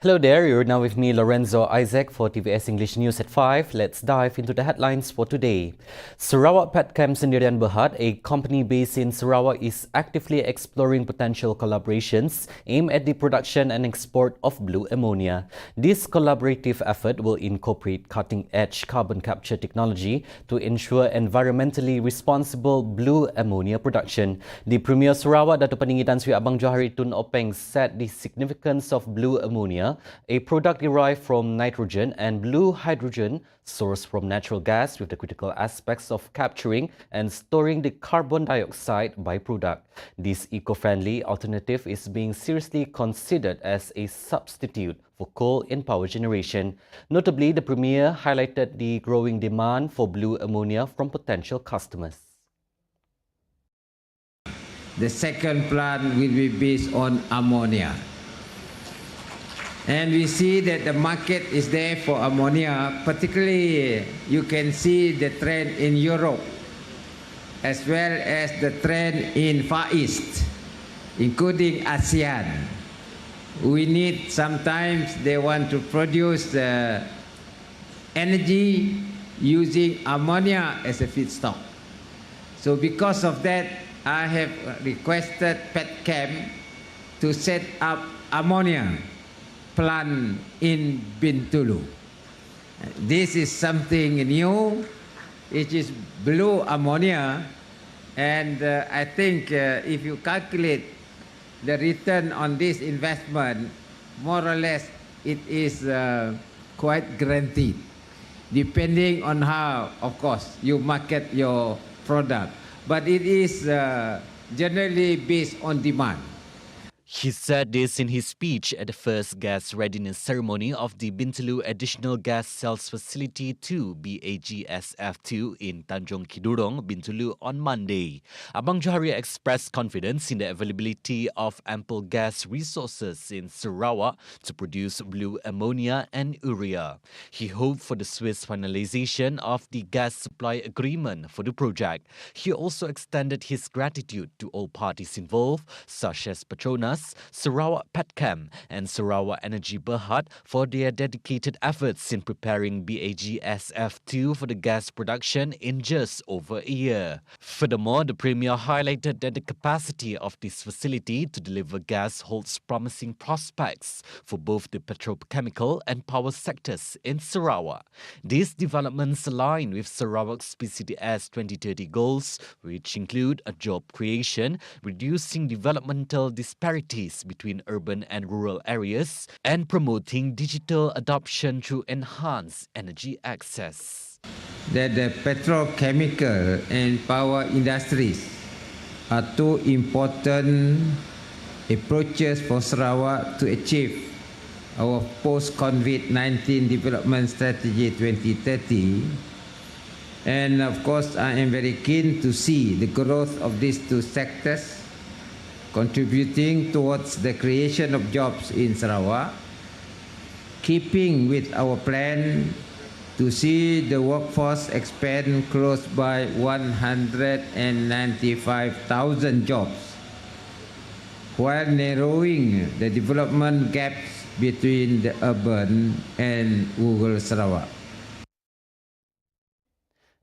Hello there, you're now with me, Lorenzo Isaac, for TVS English News at 5. Let's dive into the headlines for today. Sarawak Petchem Sendirian Berhad, a company based in Sarawak, is actively exploring potential collaborations aimed at the production and export of blue ammonia. This collaborative effort will incorporate cutting-edge carbon capture technology to ensure environmentally responsible blue ammonia production. The Premier Sarawak, Dato' Peninggi Tan Sri Abang Johari Tun Openg, said the significance of blue ammonia, a product derived from nitrogen, and blue hydrogen sourced from natural gas, with the critical aspects of capturing and storing the carbon dioxide byproduct. This eco-friendly alternative is being seriously considered as a substitute for coal in power generation. Notably, the Premier highlighted the growing demand for blue ammonia from potential customers. The second plant will be based on ammonia. And we see that the market is there for ammonia. Particularly, you can see the trend in Europe as well as the trend in Far East, including ASEAN. We need, sometimes they want to produce energy using ammonia as a feedstock. So because of that, I have requested Petchem to set up ammonia plant in Bintulu. This is something new. It is blue ammonia, and I think if you calculate the return on this investment, more or less it is quite guaranteed, depending on how, of course, you market your product. But it is generally based on demand. He said this in his speech at the first gas readiness ceremony of the Bintulu Additional Gas Cells Facility 2 BAGSF2 in Tanjung Kidurong, Bintulu on Monday. Abang Johari expressed confidence in the availability of ample gas resources in Sarawak to produce blue ammonia and urea. He hoped for the swift finalization of the gas supply agreement for the project. He also extended his gratitude to all parties involved, such as PETRONAS, Sarawak Petchem and Sarawak Energy Berhad, for their dedicated efforts in preparing BAGSF2 for the gas production in just over a year. Furthermore, the Premier highlighted that the capacity of this facility to deliver gas holds promising prospects for both the petrochemical and power sectors in Sarawak. These developments align with Sarawak's PCDS 2030 goals, which include a job creation, reducing developmental disparities between urban and rural areas, and promoting digital adoption through enhanced energy access. That the petrochemical and power industries are two important approaches for Sarawak to achieve our post-COVID-19 development strategy 2030. And of course, I am very keen to see the growth of these two sectors contributing towards the creation of jobs in Sarawak, keeping with our plan to see the workforce expand close by 195,000 jobs, while narrowing the development gaps between the urban and rural Sarawak.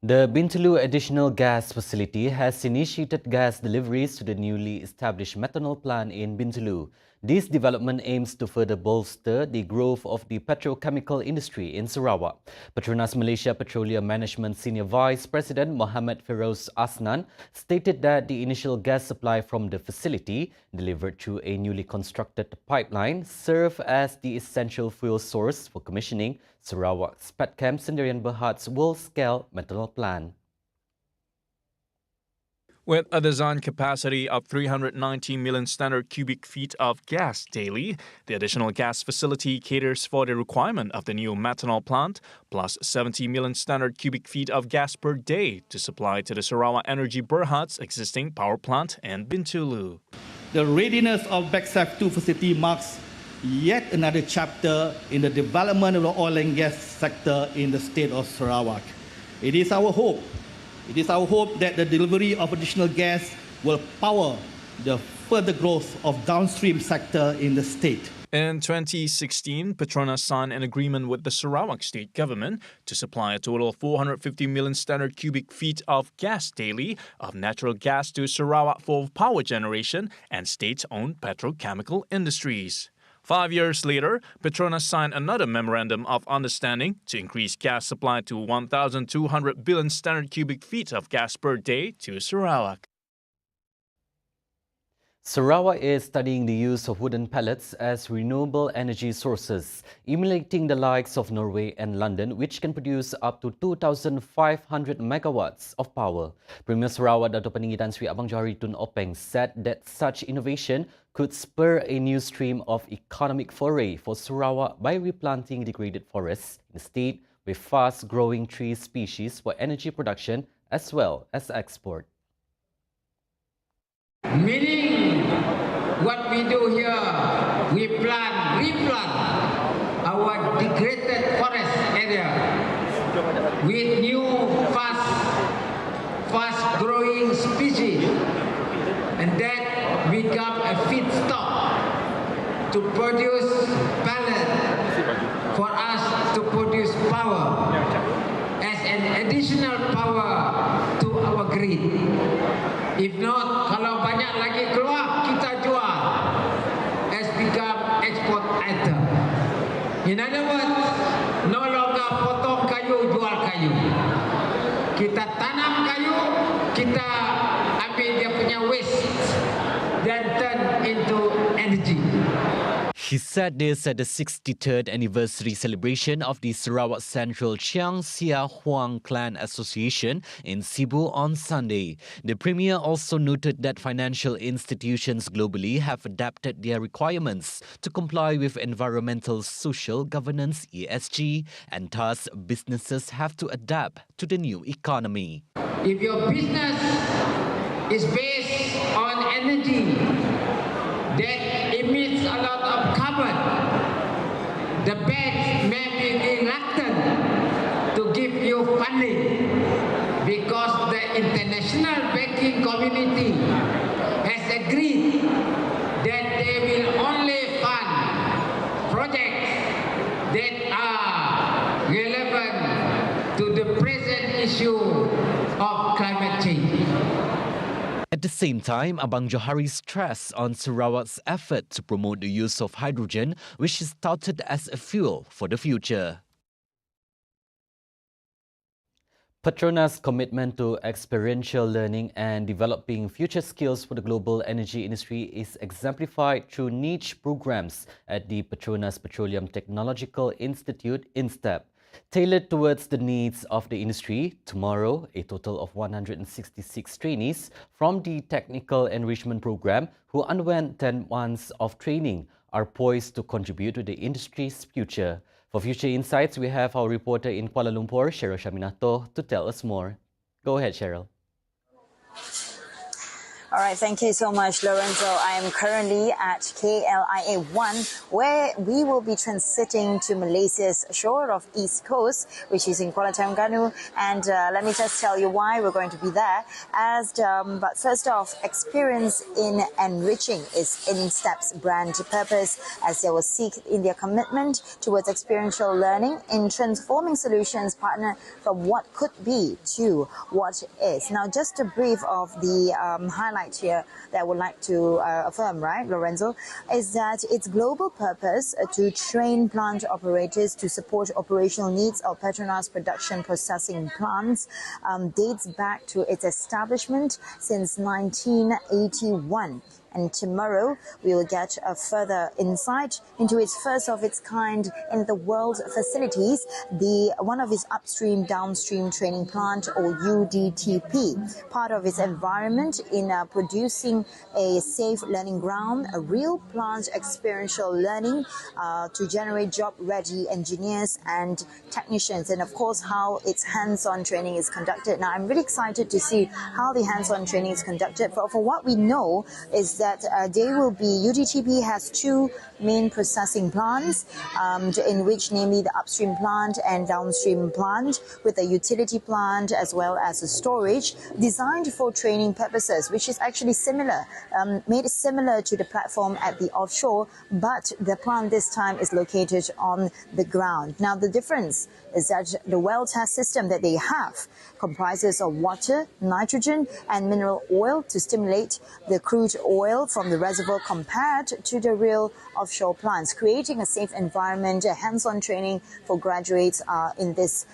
The Bintulu Additional Gas Facility has initiated gas deliveries to the newly established methanol plant in Bintulu. This development aims to further bolster the growth of the petrochemical industry in Sarawak. PETRONAS Malaysia Petroleum Management Senior Vice President Mohamed Feroz Asnan stated that the initial gas supply from the facility, delivered through a newly constructed pipeline, serve as the essential fuel source for commissioning Sarawak's Petchem Sendirian Berhad's world-scale methanol plant. With a design capacity of 390 million standard cubic feet of gas daily, the additional gas facility caters for the requirement of the new methanol plant, plus 70 million standard cubic feet of gas per day to supply to the Sarawak Energy Berhad's existing power plant and Bintulu. The readiness of BAGSF2 facility marks yet another chapter in the development of the oil and gas sector in the state of Sarawak. It is our hope that the delivery of additional gas will power the further growth of downstream sector in the state. In 2016, PETRONAS signed an agreement with the Sarawak state government to supply a total of 450 million standard cubic feet of gas daily of natural gas to Sarawak for power generation and state-owned petrochemical industries. 5 years later, PETRONAS signed another memorandum of understanding to increase gas supply to 1,200 billion standard cubic feet of gas per day to Sarawak. Sarawak is studying the use of wooden pellets as renewable energy sources, emulating the likes of Norway and London, which can produce up to 2,500 megawatts of power. Premier Sarawak Dato' Peninggi Tan Sri Abang Johari Tun Openg said that such innovation could spur a new stream of economic foray for Sarawak by replanting degraded forests in the state with fast-growing tree species for energy production as well as export. Meaning, what we do here, we replant our degraded forest area with new fast-growing species, and that become a feedstock to produce pellet for us to produce power as an additional power to our grid. If not, kalau banyak lagi keluar, kita jual as become export item. In other words, no longer potong kayu, jual kayu. Kita tanam kayu, kita ambil dia punya waste dan turn into energy. He said this at the 63rd anniversary celebration of the Sarawak Central Chiang Sia Huang Clan Association in Cebu on Sunday. The Premier also noted that financial institutions globally have adapted their requirements to comply with environmental social governance (ESG), and thus businesses have to adapt to the new economy. If your business is based on energy that emits a lot of carbon, the banks may be reluctant to give you funding because the international banking community has agreed that they will only fund projects that are relevant to the present issue of climate change. At the same time, Abang Johari stressed on Sarawak's effort to promote the use of hydrogen, which is touted as a fuel for the future. PETRONAS' commitment to experiential learning and developing future skills for the global energy industry is exemplified through niche programs at the PETRONAS Petroleum Technological Institute, INSTEP. Tailored towards the needs of the industry, tomorrow, a total of 166 trainees from the Technical Enrichment Program who underwent 10 months of training are poised to contribute to the industry's future. For future insights, we have our reporter in Kuala Lumpur, Cheryl Shaminato, to tell us more. Go ahead, Cheryl. All right, thank you so much, Lorenzo. I am currently at KLIA 1, where we will be transiting to Malaysia's shore of East Coast, which is in Kuala Terengganu. And let me just tell you why we're going to be there. But first off, experience in enriching is INSTEP's brand purpose, as they will seek in their commitment towards experiential learning in transforming solutions partner from what could be to what is. Now, just a brief of the highlight here that I would like to affirm, right, Lorenzo, is that its global purpose to train plant operators to support operational needs of PETRONAS production processing plants dates back to its establishment since 1981. And tomorrow, we will get a further insight into its first of its kind in the world facilities, one of its upstream downstream training plant, or UDTP, part of its environment in producing a safe learning ground, a real plant experiential learning to generate job-ready engineers and technicians, and of course how its hands-on training is conducted. Now, I'm really excited to see how the hands-on training is conducted. For what we know is that UDTP has two main processing plants, in which namely the upstream plant and downstream plant, with a utility plant as well as a storage, designed for training purposes, which is actually similar, made similar to the platform at the offshore, but the plant this time is located on the ground. Now the difference is that the well test system that they have comprises of water, nitrogen and mineral oil to stimulate the crude oil from the reservoir compared to the real offshore plants, creating a safe environment, a hands-on training for graduates in this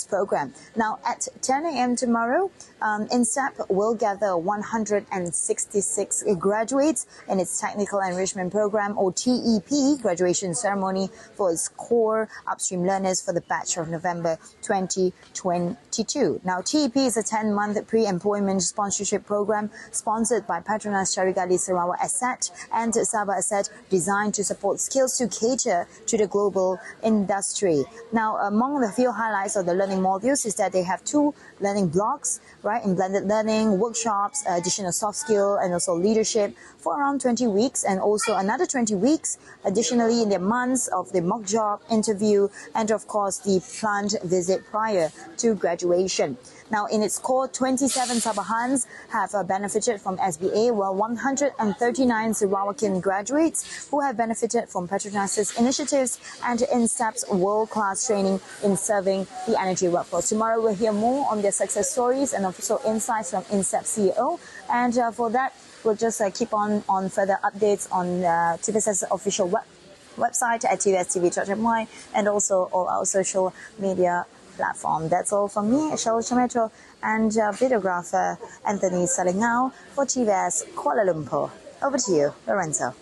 program. Now at 10 a.m. tomorrow, INSEP will gather 166 graduates in its Technical Enrichment Program, or TEP, graduation ceremony for its core upstream learners for the batch of November 2022. Now, TEP is a 10-month pre-employment sponsorship program sponsored by PETRONAS Sarawak Asset and Sabah Asset, designed to support skills to cater to the global industry. Now, among the few highlights of the learning modules is that they have 2 learning blocks, right, in blended learning, workshops, additional soft skill, and also leadership for around 20 weeks, and also another 20 weeks additionally in the months of the mock job interview and of course the plant visit prior to graduation. Now, in its core, 27 Sabahans have benefited from SBA, while 139 Sarawakian graduates who have benefited from PETRONAS' initiatives and INSEP's world-class training in serving the energy workforce. Tomorrow, we'll hear more on their success stories and also insights from INSEP CEO. And for that, we'll just keep on further updates on TVS' official website at tvs.tv.my and also all our social media platform. That's all from me, Cheryl Chametro, and videographer Anthony Salingao for TVS Kuala Lumpur. Over to you, Lorenzo.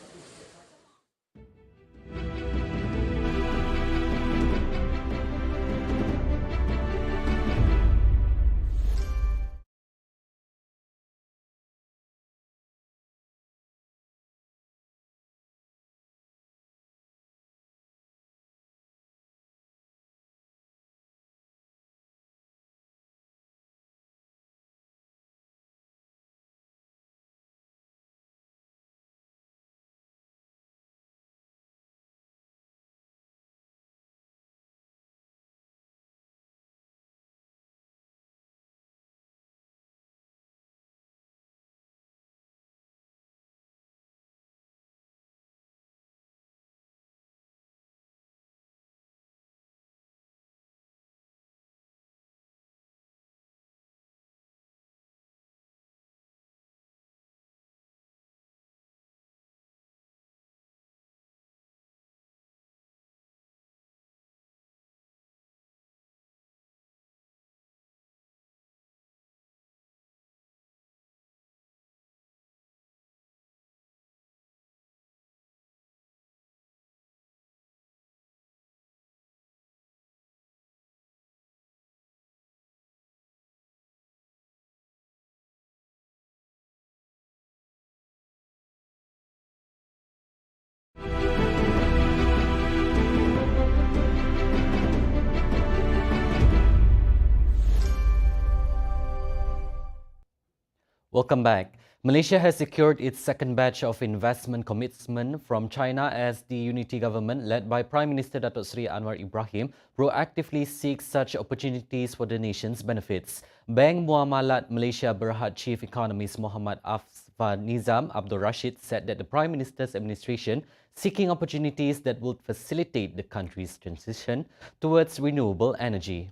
Welcome back. Malaysia has secured its second batch of investment commitment from China as the unity government, led by Prime Minister Datuk Seri Anwar Ibrahim, proactively seeks such opportunities for the nation's benefits. Bank Muamalat Malaysia Berhad Chief Economist Muhammad Afzal Nizam Abdul Rashid said that the Prime Minister's administration seeking opportunities that would facilitate the country's transition towards renewable energy.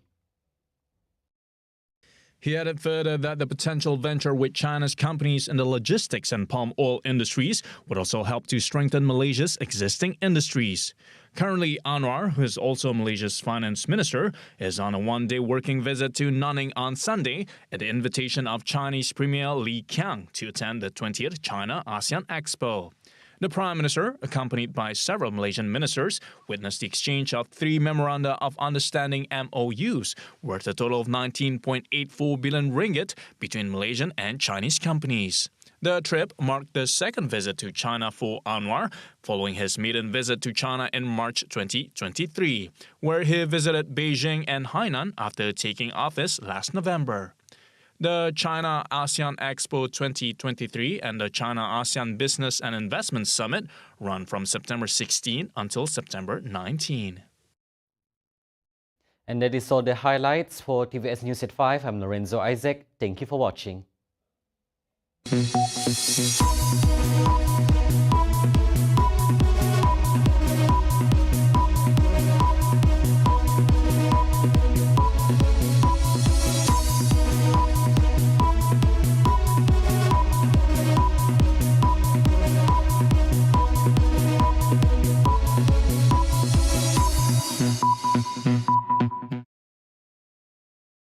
He added further that the potential venture with China's companies in the logistics and palm oil industries would also help to strengthen Malaysia's existing industries. Currently, Anwar, who is also Malaysia's finance minister, is on a one-day working visit to Nanning on Sunday at the invitation of Chinese Premier Li Qiang to attend the 20th China ASEAN Expo. The Prime Minister, accompanied by several Malaysian ministers, witnessed the exchange of 3 Memoranda of Understanding MOUs worth a total of 19.84 billion ringgit between Malaysian and Chinese companies. The trip marked the second visit to China for Anwar, following his maiden visit to China in March 2023, where he visited Beijing and Hainan after taking office last November. The China ASEAN Expo 2023 and the China ASEAN Business and Investment Summit run from September 16 until September 19. And that is all the highlights for TVS News at 5. I'm Lorenzo Isaac. Thank you for watching.